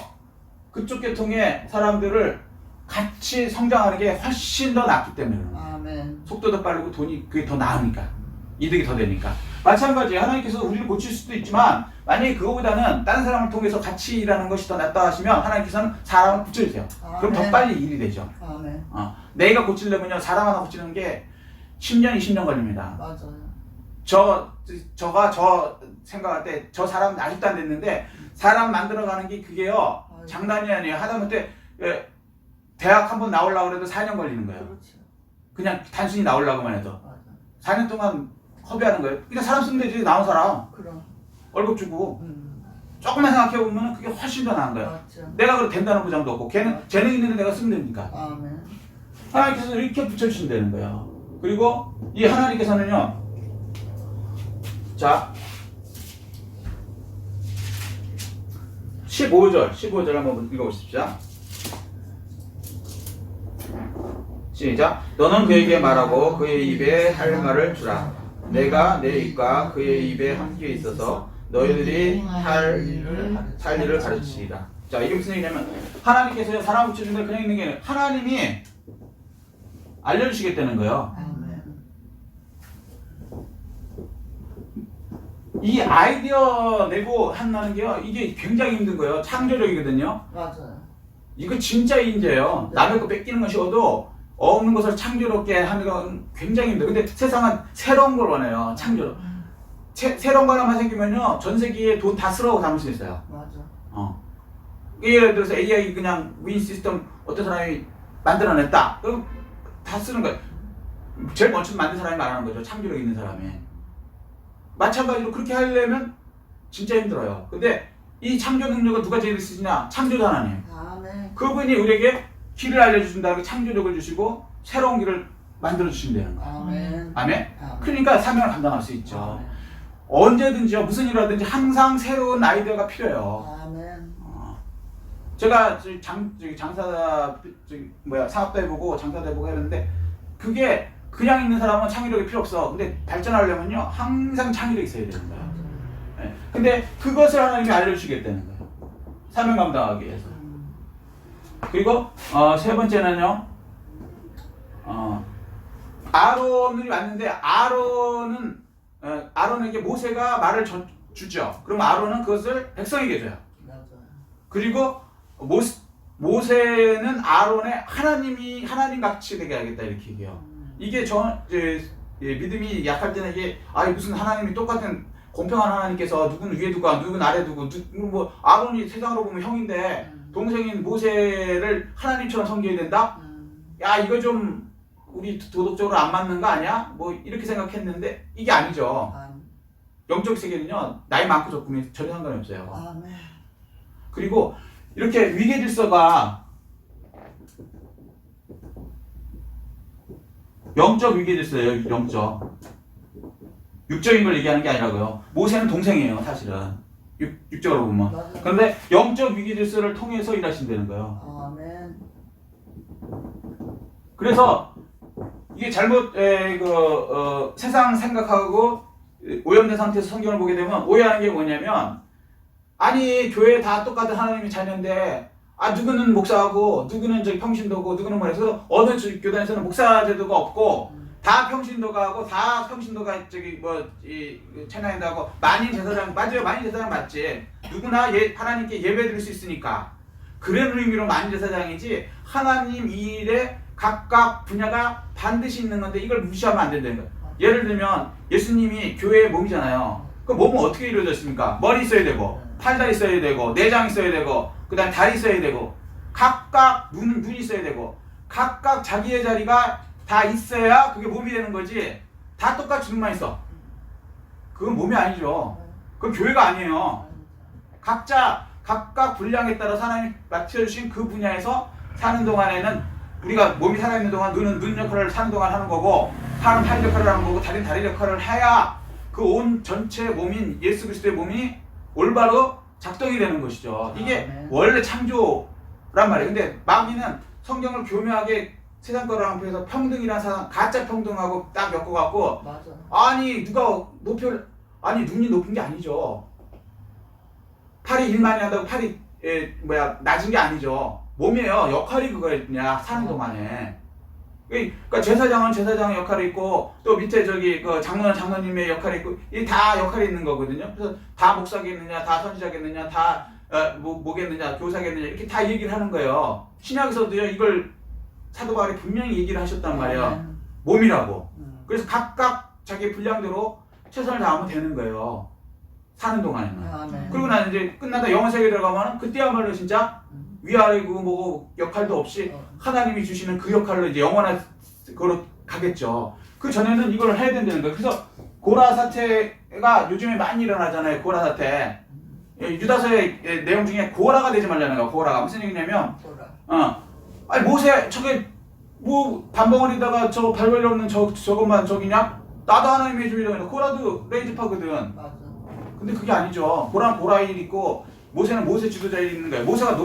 그쪽 계통의 사람들을 같이 성장하는 게 훨씬 더 낫기 때문에 그런 거예요. 아멘. 속도도 빠르고 돈이 그게 더 나으니까 이득이 더 되니까. 마찬가지 하나님께서 우리를 고칠 수도 있지만 만약에 그거보다는 다른 사람을 통해서 같이 일하는 것이 더 낫다 하시면 하나님께서는 사람을 고쳐주세요. 그럼 더 빨리 일이 되죠. 아멘. 내가 고치려면요 사람 하나 고치는 게 10년 20년 걸립니다. 맞아요. 저가 저 생각할 때 저 사람 아직도 안 됐는데 사람 만들어가는 게 그게요 장난이 아니에요. 하다못해 대학 한번 나오려고 해도 4년 걸리는 거예요. 그렇지. 그냥 단순히 나오려고만 해도 맞아. 4년 동안 허비하는 거예요. 그냥 사람 쓰면 되지. 나온 사람 그럼. 월급 주고 조금만 생각해보면 그게 훨씬 더 나은 거예요. 맞죠. 내가 그래 된다는 보장도 없고 걔는 재능 있는데 내가 쓰면 되니까 아멘. 하나님께서 이렇게 붙여주시면 되는 거예요. 그리고 이 하나님께서는요 자 15절 한번 읽어보십시오. 시작. 너는 그에게 말하고 그의 입에 할 말을 주라. 내가 내 입과 그의 입에 함께 있어서 너희들이 할 일을 가르치리라. 자, 이게 무슨 얘기냐면 하나님께서 사람 붙여준다 그냥 있는 게 아니라 하나님이 알려주시겠다는 거예요. 아멘. 이 아이디어 내고 한다는 게요 이게 굉장히 힘든 거예요. 창조력이거든요. 맞아요. 이거 진짜 인재예요. 네. 남의 거 뺏기는 건 쉬워도 없는 것을 창조롭게 하는 건 굉장히 힘들어요. 근데 세상은 새로운 걸 원해요. 창조력. 새로운 거 하나만 생기면요 전 세계에 돈 다 쓸어고 담을 수 있어요. 맞아. 예를 들어서 AI 그냥 윈 시스템 어떤 사람이 만들어냈다. 그럼 다 쓰는 거예요. 제일 먼저 만든 사람이 말하는 거죠. 창조력 있는 사람이. 마찬가지로 그렇게 하려면 진짜 힘들어요. 근데 이 창조 능력은 누가 제일 쓰시냐? 창조자 하나님. 아멘. 그분이 우리에게 길을 알려주신다고 창조력을 주시고 새로운 길을 만들어주신다는 거예요. 아멘. 아멘? 아멘. 그러니까 사명을 감당할 수 있죠. 아멘. 언제든지요 무슨 일을 하든지 항상 새로운 아이디어가 필요해요. 아멘. 제가 장사 사업도 해보고 장사도 해보고 했는데 그게 그냥 있는 사람은 창의력이 필요 없어. 근데 발전하려면요 항상 창의력이 있어야 되는 거예요. 네. 근데 그것을 하나님이 알려주시겠다는 거예요. 사명 감당하기 위해서. 그리고 세 번째는요 아론이 왔는데 아론에게 모세가 말을 주죠. 그럼 아론은 그것을 백성에게 줘요. 맞아요. 그리고 모세는 아론의 하나님 같이 되게 하겠다 이렇게 얘기해요. 이게 믿음이 약할 때는 이게 무슨 하나님이 똑같은 공평한 하나님께서 누구는 위에 두고 누구는 아래 두고 뭐 아론이 세상으로 보면 형인데 동생인 모세를 하나님처럼 섬겨야 된다? 야 이거 좀 우리 도덕적으로 안 맞는 거 아니야? 뭐 이렇게 생각했는데 이게 아니죠. 영적 세계는요 나이 많고 적음이 전혀 상관이 없어요. 아멘. 그리고 이렇게 위계 질서가 영적 위계 질서예요. 영적 육적인 걸 얘기하는 게 아니라고요. 모세는 동생이에요 사실은 육적으로 보면. 맞아요. 그런데 영적 위계 질서를 통해서 일하신다는 거예요. 아멘. 그래서 이게 잘못 세상 생각하고 오염된 상태에서 성경을 보게 되면 오해하는 게 뭐냐면 아니 교회 다 똑같은 하나님의 자녀인데 누구는 목사하고 누구는 평신도고 누구는 뭐래서 어느 교단에서는 목사 제도가 없고 다 평신도가 하고 다 평신도가 찬양인도 하고 만인 제사장 맞아요. 만인 제사장 맞지. 누구나 하나님께 예배 드릴 수 있으니까 그런 의미로 만일제사장이지 하나님 이 일에 각각 분야가 반드시 있는 건데 이걸 무시하면 안 된다는 거예요. 예를 들면 예수님이 교회의 몸이잖아요. 그 몸은 어떻게 이루어졌습니까? 머리 있어야 되고 팔다리 있어야 되고 내장 있어야 되고 그 다음에 다리 있어야 되고 각각 눈이 있어야 되고 각각 자기의 자리가 다 있어야 그게 몸이 되는 거지. 다 똑같이 눈만 있어. 그건 몸이 아니죠. 그건 교회가 아니에요. 각각 분량에 따라 하나님이 맡겨주신 그 분야에서 사는 동안에는 우리가 몸이 살아있는 동안 눈은 눈 역할을 사는 동안 하는 거고 팔은 팔 역할을 하는 거고 다리는 다리 역할을 해야 그 온 전체 몸인 예수 그리스도의 몸이 올바로 작동이 되는 것이죠. 이게 원래 창조란 말이에요. 근데 마귀는 성경을 교묘하게 세상 거랑 비해서 평등이라는 사상 가짜 평등하고 딱 엮어갖고 맞아. 아니 누가 아니 눈이 높은 게 아니죠. 팔이 일 많이 한다고 팔이 낮은 게 아니죠. 몸이에요. 역할이 그거였냐 사는 동안에. 그러니까 제사장은 제사장의 역할이 있고 또 밑에 저기 그 장로는 장로님의 역할이 있고 이 다 역할이 있는 거거든요. 그래서 다 목사겠느냐, 다 선지자겠느냐, 다 뭐겠느냐, 교사겠느냐 이렇게 다 얘기를 하는 거예요. 신약에서도요 이걸 사도 바울이 분명히 얘기를 하셨단 말이에요. 몸이라고. 그래서 각각 자기 분량대로 최선을 다하면 되는 거예요. 사는 동안에는. 그리고 나는 이제 끝나다 영원세계에 들어가면 그때야말로 진짜 위아래고 뭐고 역할도 없이 하나님이 주시는 그 역할로 이제 영원한 거로 가겠죠. 그 전에는 이걸 해야 된다는 거예요. 그래서 고라 사태가 요즘에 많이 일어나잖아요. 고라 사태. 유다서의 내용 중에 고라가 되지 말라는 거야. 고라가 무슨 얘기냐면 아니 모세 저게 뭐 반벙어리다가 저 발벌이 없는 저것만 저기냐? 나도 하나님의 주의라고 고라도 레이즈파거든. 맞아. 근데 그게 아니죠. 고라는 고라의 일이 있고 모세는 모세 지도자의 일이 있는 거예요. 모세가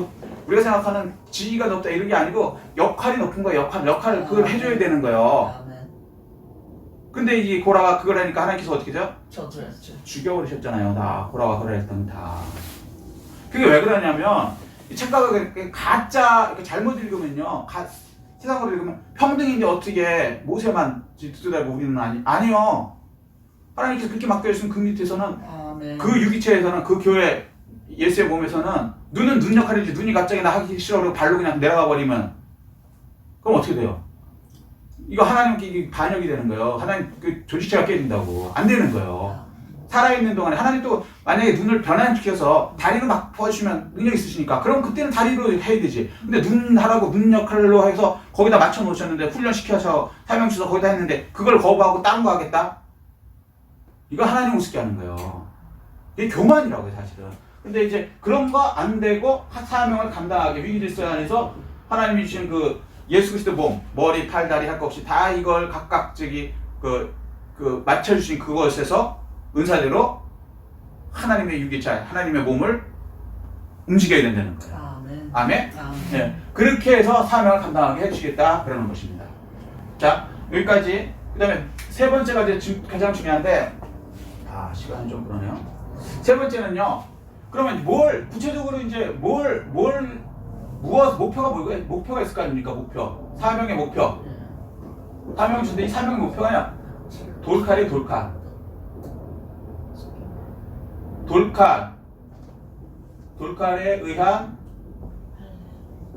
우리가 생각하는 지위가 높다 이런 게 아니고 역할이 높은 거예요. 역할을 그걸 해줘야 되는 거예요. 근데 이 고라가 그걸 하니까 하나님께서 어떻게 해요? 죽여버리셨잖아요. 다 고라가 그걸 했던 다. 그게 왜 그러냐면 이 착각을 가짜 이렇게 잘못 읽으면요. 세상으로 읽으면 평등인데 어떻게 모세만 지도자고 우리는 아니요. 하나님께서 그렇게 맡겨주신 그 밑에서는 그 유기체에서는 그 교회 예수의 몸에서는 눈은 눈 역할이지 눈이 갑자기 나 하기 싫어 그러고 발로 그냥 내려가 버리면 그럼 어떻게 돼요? 이거 하나님께 이게 반역이 되는 거예요. 하나님 그 존재체가 깨진다고 안 되는 거예요. 살아있는 동안에 하나님도 만약에 눈을 변환시켜서 다리로 막 부어주시면 능력 있으시니까 그럼 그때는 다리로 해야 되지. 근데 눈 하라고 눈 역할로 해서 거기다 맞춰 놓으셨는데 훈련시켜서 사명 주서 거기다 했는데 그걸 거부하고 다른 거 하겠다? 이거 하나님 우습게 하는 거예요. 이게 교만이라고요 사실은. 근데 이제 그런 거 안 되고 사명을 감당하게 위기질서 안에서 하나님이 주신 그 예수 그리스도 몸, 머리, 팔, 다리 할 것 없이 다 이걸 각각 저기 그 맞춰주신 그것에서 은사대로 하나님의 유기체, 하나님의 몸을 움직여야 된다는 거예요. 아멘? 네. 그렇게 해서 사명을 감당하게 해주시겠다 그러는 것입니다. 자 여기까지. 그 다음에 세 번째가 이제 가장 중요한데 시간이 좀 그러네요. 세 번째는요. 그러면 구체적으로 이제 무엇 목표가 뭐예요? 목표가 있을 거 아닙니까? 목표. 사명의 목표. 사명을 주는데 이 사명의 목표가 돌칼이에요. 돌칼에 의한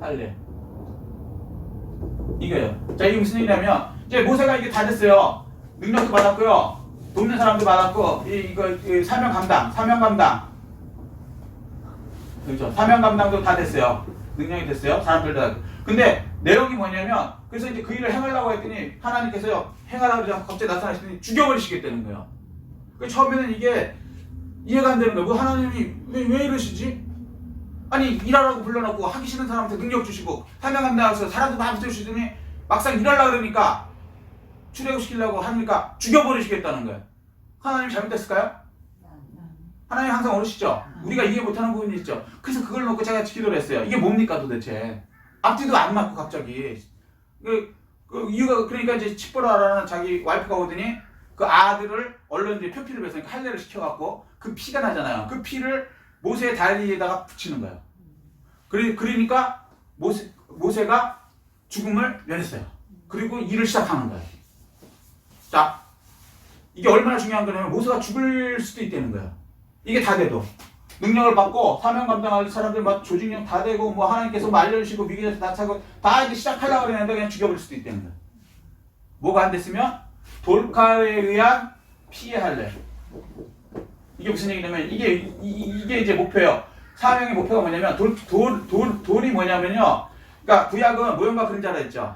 할례. 이거예요. 자, 이게 무슨 얘기냐면 이제 모세가 이게 다 됐어요. 능력도 받았고요. 돕는 사람도 받았고 이거 사명 감당. 그렇죠. 사명 감당도 다 됐어요. 능력이 됐어요. 사람들 다. 근데 내용이 뭐냐면 그래서 이제 그 일을 행하려고 했더니 하나님께서요 행하라고 그러자 갑자기 나타나시더니 죽여버리시겠다는 거예요. 그 처음에는 이게 이해가 안 되는 거예요. 하나님이 왜 이러시지? 아니 일하라고 불러놓고 하기 싫은 사람한테 능력 주시고 사명 감당해서 사람도 다 붙여주시더니 막상 일하려고 그러니까 출애굽시키려고 하니까 죽여버리시겠다는 거예요. 하나님 잘못됐을까요? 하나님 항상 어르시죠? 우리가 이해 못하는 부분이 있죠. 그래서 그걸 놓고 제가 기도를 했어요. 이게 뭡니까 도대체? 앞뒤도 안 맞고 갑자기. 그 이유가 그러니까 이제 치보라라는 자기 와이프가 오더니 그 아들을 얼른 이제 표피를 배서 할례를 시켜갖고 그 피가 나잖아요. 그 피를 모세의 다리에다가 붙이는 거예요. 그러니까 모세가 죽음을 면했어요. 그리고 일을 시작하는 거예요. 이게 얼마나 중요한 거냐면 모세가 죽을 수도 있다는 거예요. 이게 다 돼도 능력을 받고 사명 감당할 사람들 막 조직력 다 되고 뭐 하나님께서 뭐 알려주시고 위기에서 다 차고 다 이제 시작하려고 그러는데 그냥 죽여버릴 수도 있다는 거야. 뭐가 안 됐으면 돌칼에 의한 피의 할례. 이게 무슨 얘기냐면 이게 이제 목표예요. 사명의 목표가 뭐냐면 돌이 뭐냐면요. 그러니까 구약은 모형과 그림자라 했죠.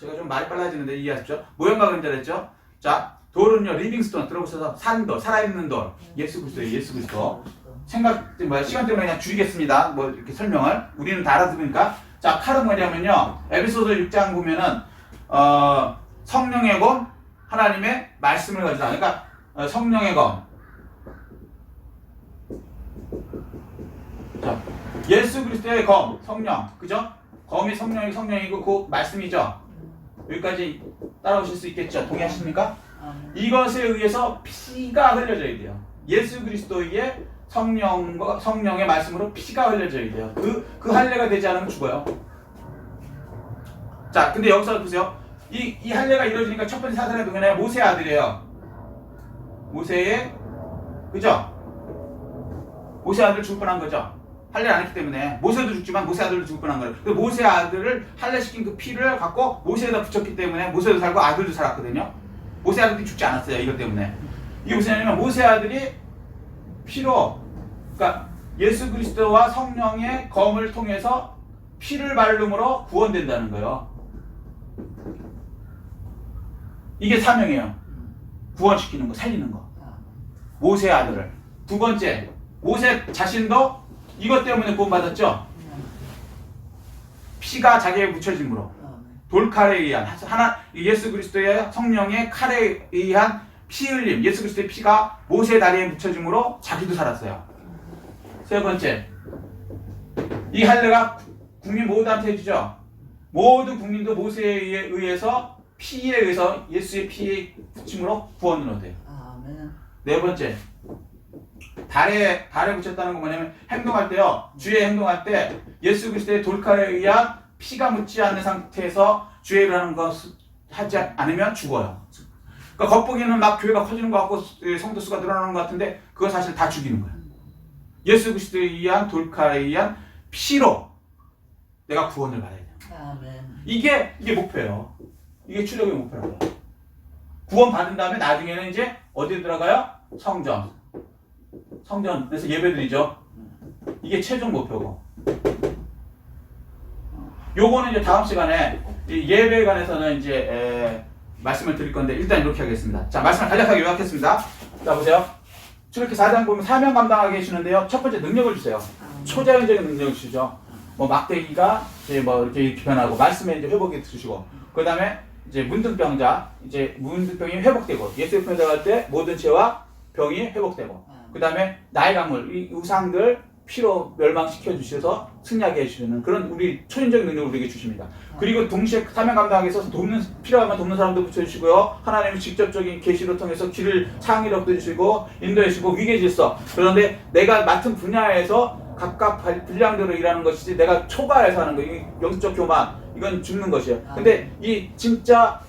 제가 좀 말이 빨라지는데 이해하십시오. 모형과 그림자라 했죠. 자, 돌은요 리빙스톤 들어보셔서 산 돌, 살아있는 돌, 예수 그리스도예요. 예수 그리스도. 시간 때문에 그냥 줄이겠습니다. 뭐 이렇게 설명을 우리는 다 알아들으니까. 자, 칼은 뭐냐면요. 에베소서 6장 보면은 성령의 검, 하나님의 말씀을 가지고 그러니까 성령의 검. 자, 예수 그리스도의 검, 성령, 그죠? 검이 성령이고 그 말씀이죠. 여기까지 따라오실 수 있겠죠? 동의하십니까? 이것에 의해서 피가 흘려져야 돼요. 예수 그리스도의 성령의 말씀으로 피가 흘려져야 돼요. 그 할례가 되지 않으면 죽어요. 자, 근데 여기서 보세요. 이 할례가 이루어지니까 첫 번째 사단의 누구냐? 모세의 아들이에요. 모세의, 그죠? 모세 아들 죽을 뻔한 거죠. 할례를 안 했기 때문에 모세도 죽지만 모세 아들도 죽을 뻔한 거예요. 그 모세 아들을 할례시킨 그 피를 갖고 모세에다 붙였기 때문에 모세도 살고 아들도 살았거든요. 모세 아들이 죽지 않았어요. 이것 때문에. 이게 무슨 얘기냐면 모세 아들이 피로, 그러니까 예수 그리스도와 성령의 검을 통해서 피를 바름으로 구원된다는 거예요. 이게 사명이에요. 구원시키는 거, 살리는 거. 모세의 아들을. 두 번째, 모세 자신도 이것 때문에 구원받았죠. 피가 자기에 묻혀짐으로 돌칼에 의한 예수 그리스도의 성령의 칼에 의한 피 흘림, 예수 그리스도의 피가 모세의 다리에 묻혀짐으로 자기도 살았어요. 세 번째, 이 할례가 국민 모두한테 해주죠. 모든 국민도 모세에 의해서 피에 의해서 예수의 피에 붙임으로 구원을 얻어요. 네 번째, 달에 붙였다는 건 뭐냐면 행동할 때요. 주의 행동할 때 예수 그리스도의 돌칼에 의한 피가 묻지 않는 상태에서 주의를 하는 것을 하지 않으면 죽어요. 그러니까 겉보기에는 막 교회가 커지는 것 같고 성도 수가 늘어나는 것 같은데 그거 사실 다 죽이는 거예요. 예수 그리스도에 의한 돌칼에 의한 피로 내가 구원을 받아야 돼요. 이게 목표예요. 이게 출애굽의 목표라고요. 구원 받은 다음에 나중에는 이제 어디에 들어가요? 성전에서 예배드리죠. 이게 최종 목표고. 요거는 이제 다음 시간에 이 예배에 관해서는 이제 말씀을 드릴 건데 일단 이렇게 하겠습니다. 자, 말씀을 간략하게 요약했습니다. 자, 보세요. 출애굽기 4장 보면 사명 감당하게 해주시는데요. 첫 번째 능력을 주세요. 초자연적인 능력을 주죠. 뭐 막대기가 이제 뭐 이렇게 변하고 말씀에 이제 회복이 주시고 그 다음에 이제 문둥병자 이제 문둥병이 회복되고 예수의 편에 들어갈 때 모든 죄와 병이 회복되고 그 다음에 나의 강물 이 우상들 피로 멸망시켜 주셔서 승리하게 해주시는 그런 우리 초인적인 능력을 우리에게 주십니다. 그리고 동시에 사명 감당하기 위해서 필요하면 돕는 사람도 붙여주시고요. 하나님의 직접적인 계시를 통해서 길을 창의를 얻어주시고 인도해 주시고 위계 질서. 그런데 내가 맡은 분야에서 각각 분량대로 일하는 것이지 내가 초과해서 하는 거, 이 영적 교만 이건 죽는 것이에요. 근데 이 진짜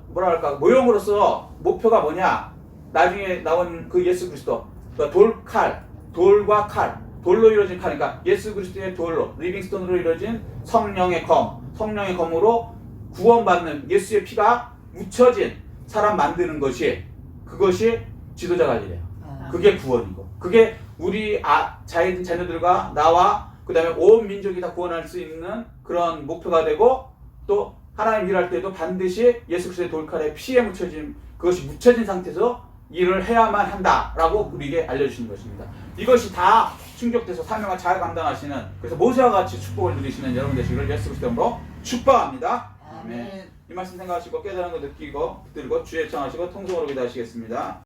뭐랄까 모형으로서 목표가 뭐냐? 나중에 나온 그 예수 그리스도 그러니까 돌과 칼, 돌로 이루어진 칼, 그러니까 예수 그리스도의 돌로 리빙스톤으로 이루어진 성령의 성령의 검으로 구원받는 예수의 피가 묻혀진 사람 만드는 것이 그것이 지도자 관리래요. 그게 구원이고 그게 우리 자녀들과 나와 그 다음에 온 민족이 다 구원할 수 있는 그런 목표가 되고 또 하나님 일할 때도 반드시 예수 그리스도의 돌칼에 피에 묻혀진 그것이 묻혀진 상태에서 일을 해야만 한다라고 우리에게 알려주시는 것입니다. 이것이 다 충족돼서 사명을 잘 감당하시는 그래서 모세와 같이 축복을 누리시는 여러분 되시기를 예수 그리스도 이름으로 축복합니다. 아멘. 이 말씀 생각하시고 깨달은 거 느끼고 붙들고 주의 청하시고 통성으로 기도하시겠습니다.